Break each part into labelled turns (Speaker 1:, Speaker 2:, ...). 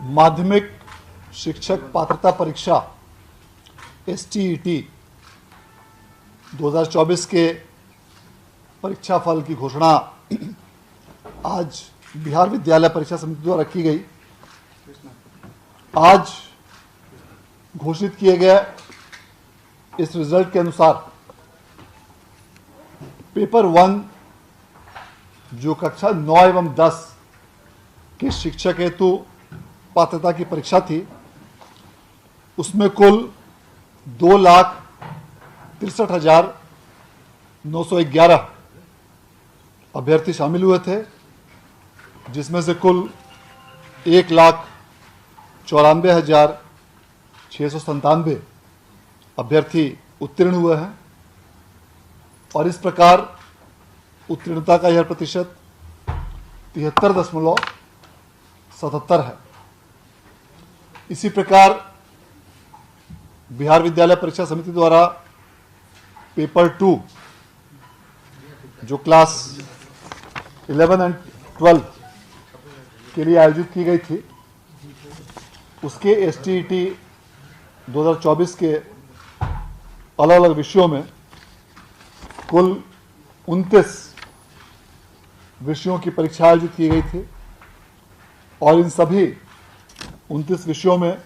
Speaker 1: माध्यमिक शिक्षक पात्रता परीक्षा STET 2024 के परीक्षा फल की घोषणा आज बिहार विद्यालय परीक्षा समिति द्वारा की गई। आज घोषित किए गए इस रिजल्ट के अनुसार पेपर 1 जो कक्षा 9 एवं 10 के शिक्षक हेतु पात्रता की परीक्षा थी, उसमें कुल 2,63,911 अभ्यर्थी शामिल हुए थे, जिसमें से कुल 1,94,697 अभ्यर्थी उत्तीर्ण हुए हैं और इस प्रकार उत्तीर्णता का यह प्रतिशत 73.77 है। इसी प्रकार बिहार विद्यालय परीक्षा समिति द्वारा पेपर 2 जो क्लास 11 एंड 12 के लिए आयोजित की गई थी, उसके STET 2024 के अलग अलग विषयों में कुल 29 विषयों की परीक्षा आयोजित की गई थी और इन सभी 29 विषयों में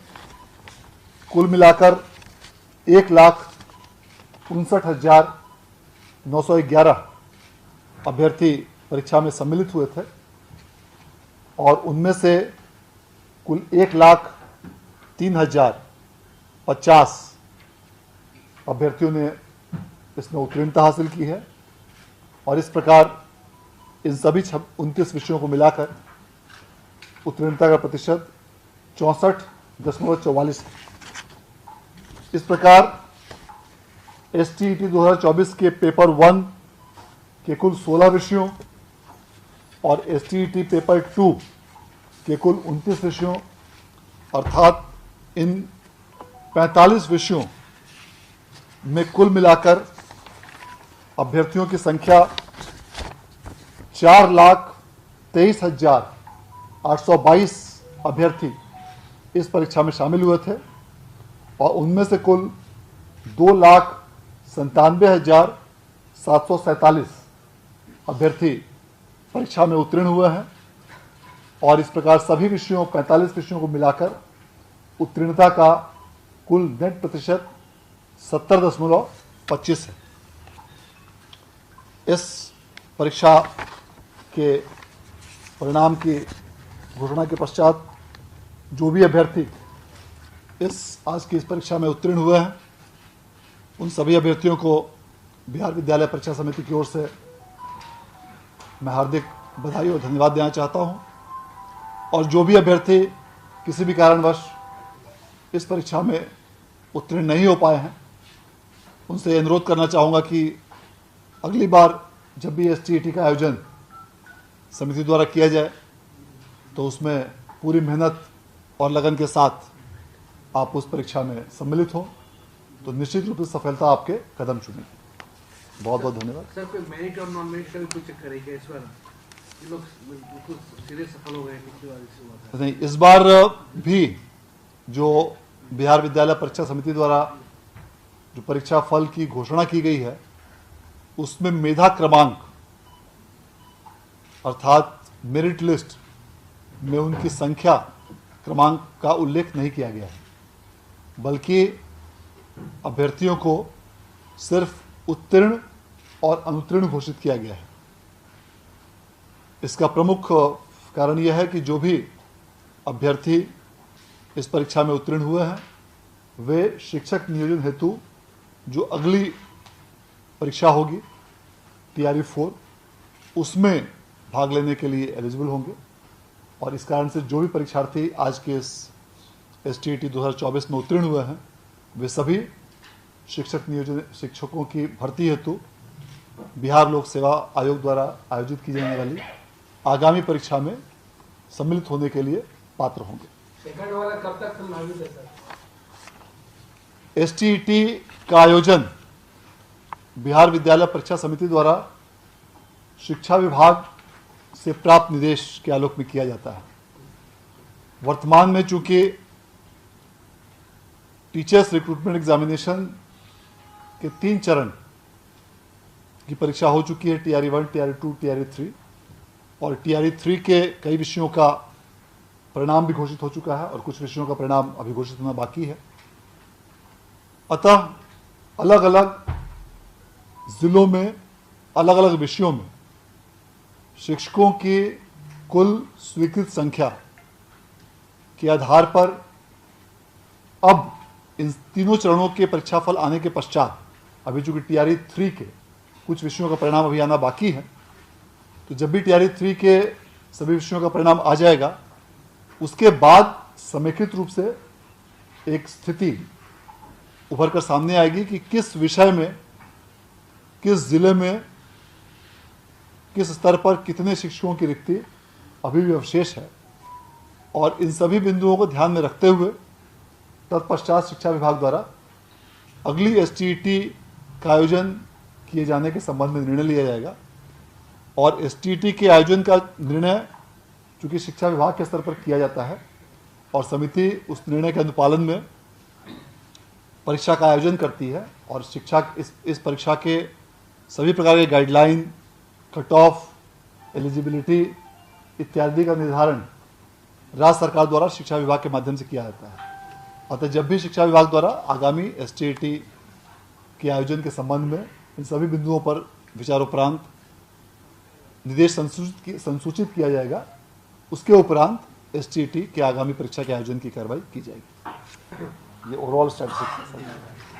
Speaker 1: कुल मिलाकर 1,59,911 अभ्यर्थी परीक्षा में सम्मिलित हुए थे और उनमें से कुल 1,03,050 अभ्यर्थियों ने इसमें उत्तीर्णता हासिल की है और इस प्रकार इन सभी 29 विषयों को मिलाकर उत्तीर्णता का प्रतिशत 64.44 है। इस प्रकार STET 2024 के पेपर 1 के कुल 16 विषयों और STET पेपर 2 के कुल 29 विषयों अर्थात इन 45 विषयों में कुल मिलाकर अभ्यर्थियों की संख्या 4,23,822 अभ्यर्थी इस परीक्षा में शामिल हुए थे और उनमें से कुल 2,97,747 अभ्यर्थी परीक्षा में उत्तीर्ण हुए हैं और इस प्रकार सभी विषयों 45 विषयों को मिलाकर उत्तीर्णता का कुल नेट प्रतिशत 70.25 है। इस परीक्षा के परिणाम की घोषणा के पश्चात जो भी अभ्यर्थी आज की इस परीक्षा में उत्तीर्ण हुए हैं, उन सभी अभ्यर्थियों को बिहार विद्यालय परीक्षा समिति की ओर से मैं हार्दिक बधाई और धन्यवाद देना चाहता हूं और जो भी अभ्यर्थी किसी भी कारणवश इस परीक्षा में उत्तीर्ण नहीं हो पाए हैं, उनसे अनुरोध करना चाहूँगा कि अगली बार जब भी STET का आयोजन समिति द्वारा किया जाए तो उसमें पूरी मेहनत और लगन के साथ आप उस परीक्षा में सम्मिलित हो तो निश्चित रूप से सफलता आपके कदम चुमेगी। बहुत बहुत धन्यवाद।
Speaker 2: सर, कोई मेरिट और नॉन मेरिट का भी कोई चक्कर है क्या इस बार? ये लोग बिल्कुल सीधे सफल हो गए पिछली बार इससे हुआ था?
Speaker 1: नहीं, इस बार भी जो बिहार विद्यालय परीक्षा समिति द्वारा जो परीक्षा फल की घोषणा की गई है, उसमें मेधा क्रमांक अर्थात मेरिट लिस्ट में उनकी संख्या क्रमांक का उल्लेख नहीं किया गया है, बल्कि अभ्यर्थियों को सिर्फ उत्तीर्ण और अनुत्तीर्ण घोषित किया गया है। इसका प्रमुख कारण यह है कि जो भी अभ्यर्थी इस परीक्षा में उत्तीर्ण हुए हैं, वे शिक्षक नियोजन हेतु जो अगली परीक्षा होगी TRE 4 उसमें भाग लेने के लिए एलिजिबल होंगे और इस कारण से जो भी परीक्षार्थी आज के इस STET 2024 में उत्तीर्ण हुए हैं, वे सभी शिक्षकों की भर्ती हेतु बिहार लोक सेवा आयोग द्वारा आयोजित की जाने वाली आगामी परीक्षा में सम्मिलित होने के लिए पात्र होंगे।
Speaker 3: सेकंड वाला कब तक संभावित है सर?
Speaker 1: STET का आयोजन बिहार विद्यालय परीक्षा समिति द्वारा शिक्षा विभाग से प्राप्त निर्देश के आलोक में किया जाता है। वर्तमान में चूंकि टीचर्स रिक्रूटमेंट एग्जामिनेशन के 3 चरण की परीक्षा हो चुकी है, TRE 1, TRE 2, TRE 3, और TRE 3 के कई विषयों का परिणाम भी घोषित हो चुका है और कुछ विषयों का परिणाम अभी घोषित होना बाकी है। अतः अलग अलग जिलों में अलग अलग विषयों में शिक्षकों की कुल स्वीकृत संख्या के आधार पर अब इन तीनों चरणों के परीक्षाफल आने के पश्चात, अभी चूंकि TRE 3 के कुछ विषयों का परिणाम अभी आना बाकी है, तो जब भी TRE 3 के सभी विषयों का परिणाम आ जाएगा, उसके बाद समेकित रूप से एक स्थिति उभर कर सामने आएगी कि किस विषय में, किस जिले में, किस स्तर पर कितने शिक्षकों की रिक्ति अभी भी अवशेष है, और इन सभी बिंदुओं को ध्यान में रखते हुए तत्पश्चात शिक्षा विभाग द्वारा अगली STET का आयोजन किए जाने के संबंध में निर्णय लिया जाएगा। और STET के आयोजन का निर्णय चूंकि शिक्षा विभाग के स्तर पर किया जाता है और समिति उस निर्णय के अनुपालन में परीक्षा का आयोजन करती है, और शिक्षा इस परीक्षा के सभी प्रकार के गाइडलाइन, कट ऑफ, एलिजिबिलिटी इत्यादि का निर्धारण राज्य सरकार द्वारा शिक्षा विभाग के माध्यम से किया जाता है। अतः जब भी शिक्षा विभाग द्वारा आगामी STET के आयोजन के संबंध में इन सभी बिंदुओं पर विचारोपरांत निर्देश संसूचित किया जाएगा, उसके उपरांत STET के आगामी परीक्षा के आयोजन की कार्रवाई की जाएगी। ये ओवरऑल स्ट्रेटजी है।